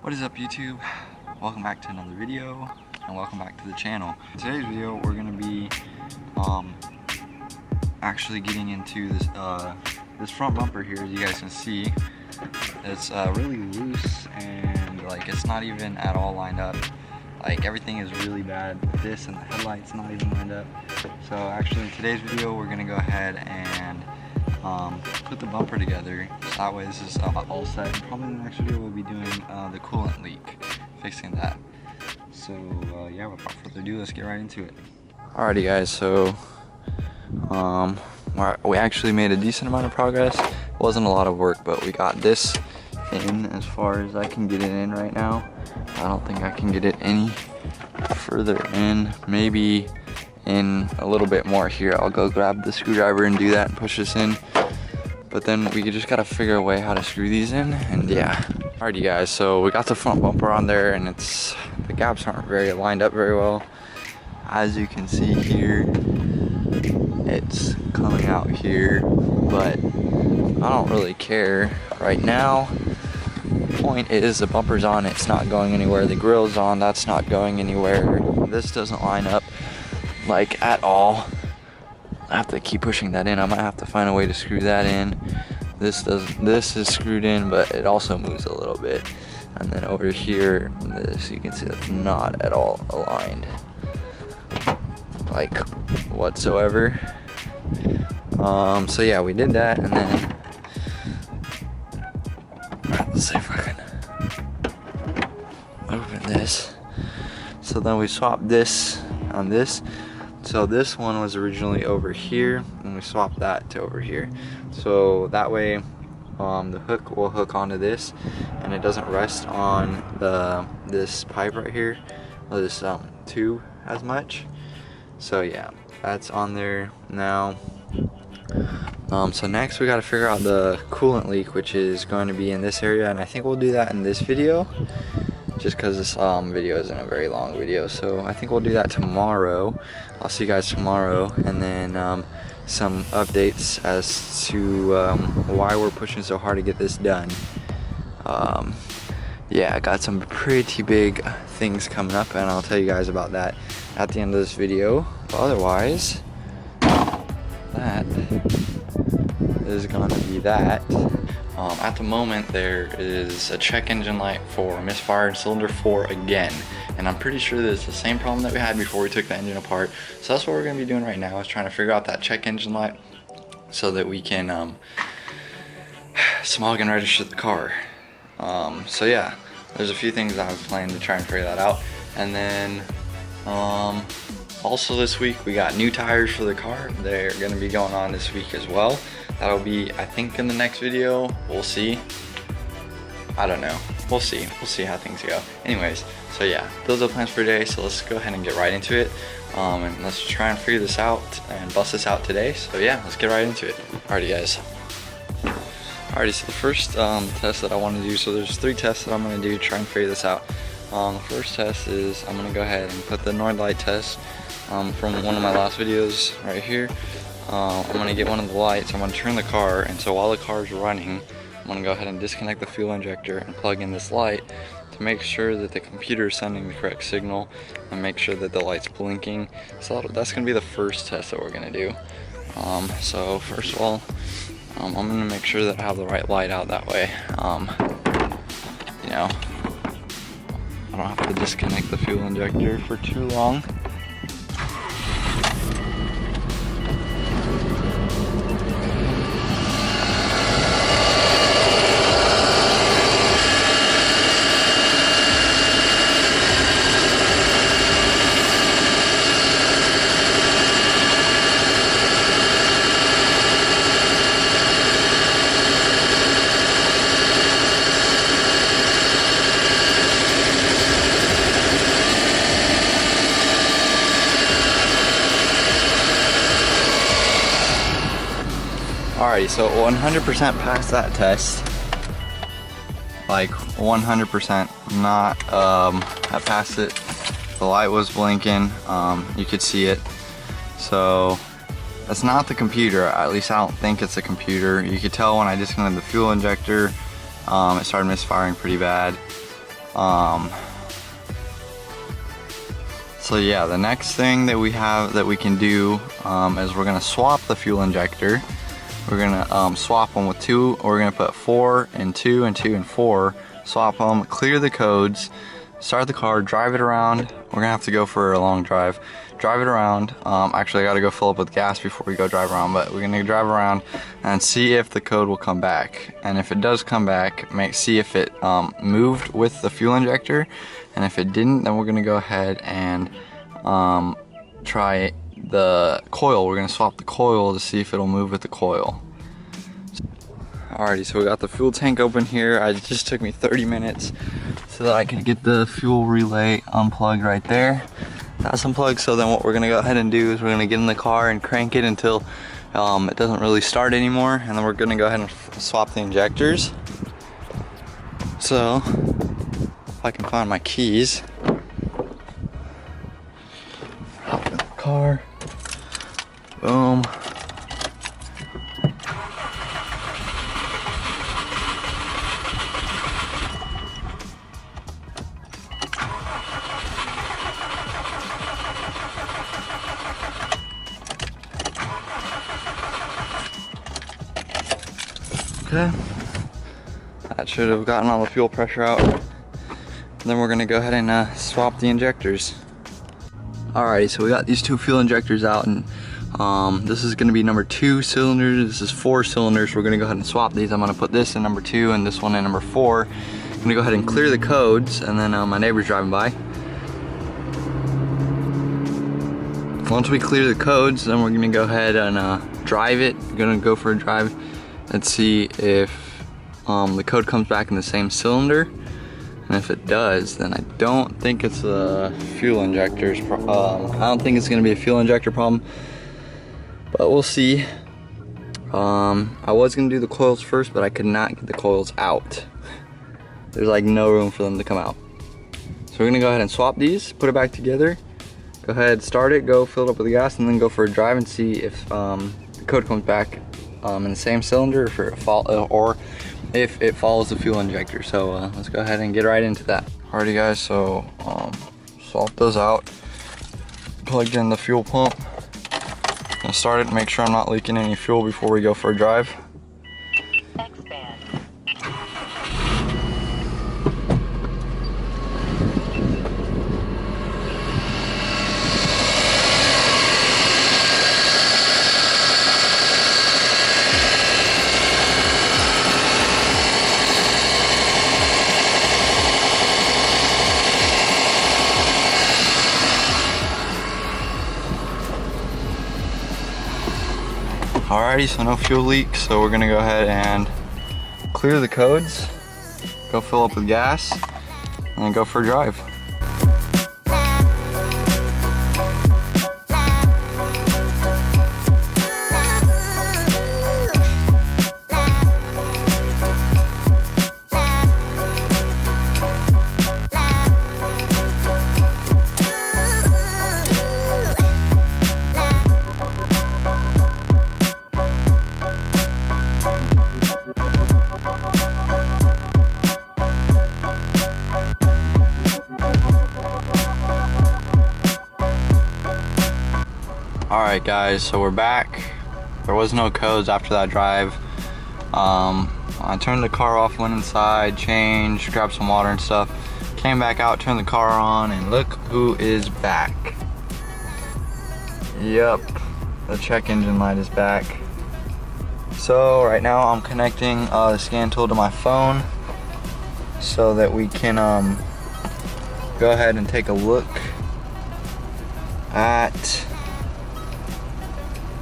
What is up, YouTube? Welcome back to another video and welcome back to the channel. In today's video we're going to be actually getting into this this front bumper here. As you guys can see, it's really loose and like it's not even at all lined up. Like everything is really bad with this, and the headlight's not even lined up. So actually in today's video we're going to go ahead and put the bumper together, so that way this is all set. And probably in the next video we'll be doing the coolant leak, fixing that. So yeah, without further ado, let's get right into it. Alrighty guys, so we actually made a decent amount of progress. It wasn't a lot of work, but we got this in as far as I can get it in right now. I don't think I can get it any further in, maybe in a little bit more here. I'll go grab the screwdriver and do that and push this in, but then we just gotta figure a way how to screw these in. And yeah, alrighty guys, so we got the front bumper on there, and the gaps aren't very lined up very well. As you can see here, it's coming out here, but I don't really care right now. Point is, the bumper's on, it's not going anywhere. The grill's on, that's not going anywhere. This doesn't line up like at all. I have to keep pushing that in. I might have to find a way to screw that in. This is screwed in, but it also moves a little bit. And then over here, this, you can see that's not at all aligned, like whatsoever. So yeah, we did that, and then let's see if I can open this. So then we swapped this on this. So this one was originally over here, and we swapped that to over here. So that way the hook will hook onto this, and it doesn't rest on this pipe right here, or this tube as much. So yeah, that's on there now. So next we got to figure out the coolant leak, which is going to be in this area, and I think we'll do that in this video, just because this video isn't a very long video. So I think we'll do that tomorrow. I'll see you guys tomorrow, and then some updates as to why we're pushing so hard to get this done. Yeah, I got some pretty big things coming up, and I'll tell you guys about that at the end of this video. But otherwise, that is going to be that. At the moment, there is a check engine light for Misfire and cylinder 4 again, and I'm pretty sure that it's the same problem that we had before we took the engine apart. So that's what we're going to be doing right now, is trying to figure out that check engine light so that we can smog and register the car. So yeah, there's a few things I have planned to try and figure that out. And then also this week we got new tires for the car. They're going to be going on this week as well. That'll be, I think, in the next video. We'll see. I don't know. We'll see how things go. Anyways, so yeah, those are the plans for today. So let's go ahead and get right into it. And let's try and figure this out and bust this out today. So yeah, let's get right into it. Alrighty guys. Alrighty, so the first test that I want to do, so there's 3 tests that I'm going to do to try and figure this out. The first test is I'm going to go ahead and put the Nord light test from one of my last videos right here. I'm going to get one of the lights, I'm going to turn the car, and so while the car is running, I'm going to go ahead and disconnect the fuel injector and plug in this light to make sure that the computer is sending the correct signal and make sure that the light's blinking. So that's going to be the first test that we're going to do. So first of all, I'm going to make sure that I have the right light out, that way you know, I don't have to disconnect the fuel injector for too long. Alrighty, so 100% passed that test. Like 100%, not, I passed it. The light was blinking, you could see it. So that's not the computer, at least I don't think it's a computer. You could tell when I disconnected the fuel injector, it started misfiring pretty bad. So yeah, the next thing that we can do is we're gonna swap the fuel injector. We're gonna swap them with 2, or we're gonna put 4 and 2 and 2 and 4, swap them, clear the codes, start the car, drive it around. We're gonna have to go for a long drive. Drive it around. Actually, I gotta go fill up with gas before we go drive around, but we're gonna drive around and see if the code will come back. And if it does come back, see if it moved with the fuel injector. And if it didn't, then we're gonna go ahead and try the coil. We're gonna swap the coil to see if it'll move with the coil. Alrighty, so we got the fuel tank open here. It just took me 30 minutes so that I could get the fuel relay unplugged right there. That's unplugged, so then what we're gonna go ahead and do is we're gonna get in the car and crank it until it doesn't really start anymore, and then we're gonna go ahead and swap the injectors. So, if I can find my keys. Hop in the car. Boom. Okay, that should have gotten all the fuel pressure out. And then we're gonna go ahead and swap the injectors. Alrighty, so we got these 2 fuel injectors out, and this is gonna be number 2 cylinder. This is 4 cylinders. We're gonna go ahead and swap these. I'm gonna put this in number 2 and this one in number 4. I'm gonna go ahead and clear the codes, and then my neighbor's driving by. Once we clear the codes, then we're gonna go ahead and drive it. We're gonna go for a drive and see if the code comes back in the same cylinder. And if it does, then I don't think it's a fuel injector's I don't think it's gonna be a fuel injector problem, but we'll see. I was gonna do the coils first, but I could not get the coils out. There's like no room for them to come out. So we're gonna go ahead and swap these, put it back together, go ahead, start it, go fill it up with the gas, and then go for a drive and see if the code comes back in the same cylinder, or if it follows the fuel injector. So let's go ahead and get right into that. Alrighty guys, so swap those out, plugged in the fuel pump, and start it, make sure I'm not leaking any fuel before we go for a drive. Alrighty, so no fuel leaks, so we're gonna go ahead and clear the codes, go fill up with gas, and then go for a drive. Alright guys, so we're back. There was no codes after that drive. I turned the car off, went inside, changed, grabbed some water and stuff, came back out, turned the car on, and look who is back. Yep, the check engine light is back. So right now I'm connecting the scan tool to my phone so that we can go ahead and take a look at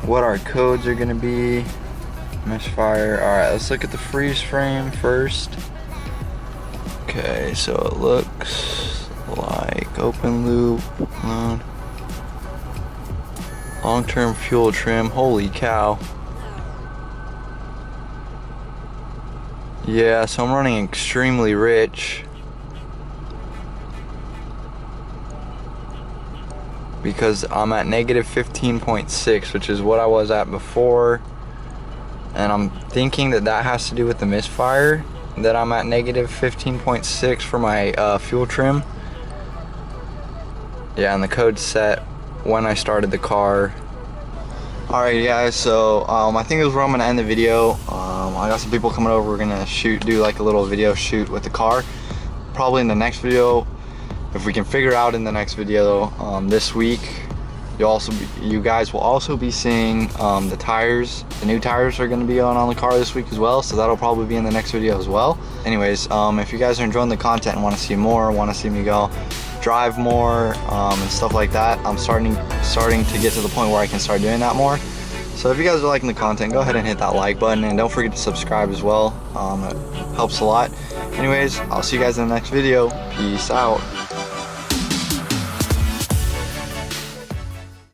what our codes are gonna be. Misfire. Alright, let's look at the freeze frame first. Okay, so it looks like open loop, load, long-term fuel trim. Holy cow. Yeah, so I'm running extremely rich because I'm at negative 15.6, which is what I was at before, and I'm thinking that that has to do with the misfire. that I'm at negative 15.6 for my fuel trim. Yeah, and the code's set when I started the car. Alright guys, so I think this is where I'm gonna end the video. I got some people coming over. We're gonna do like a little video shoot with the car. Probably in the next video, if we can figure out in the next video this week. You guys will also be seeing the tires. The new tires are gonna be on the car this week as well, so that'll probably be in the next video as well. Anyways, if you guys are enjoying the content and want to see more, want to see me go drive more and stuff like that, I'm starting to get to the point where I can start doing that more. So if you guys are liking the content, go ahead and hit that like button, and don't forget to subscribe as well. It helps a lot. Anyways, I'll see you guys in the next video. Peace out.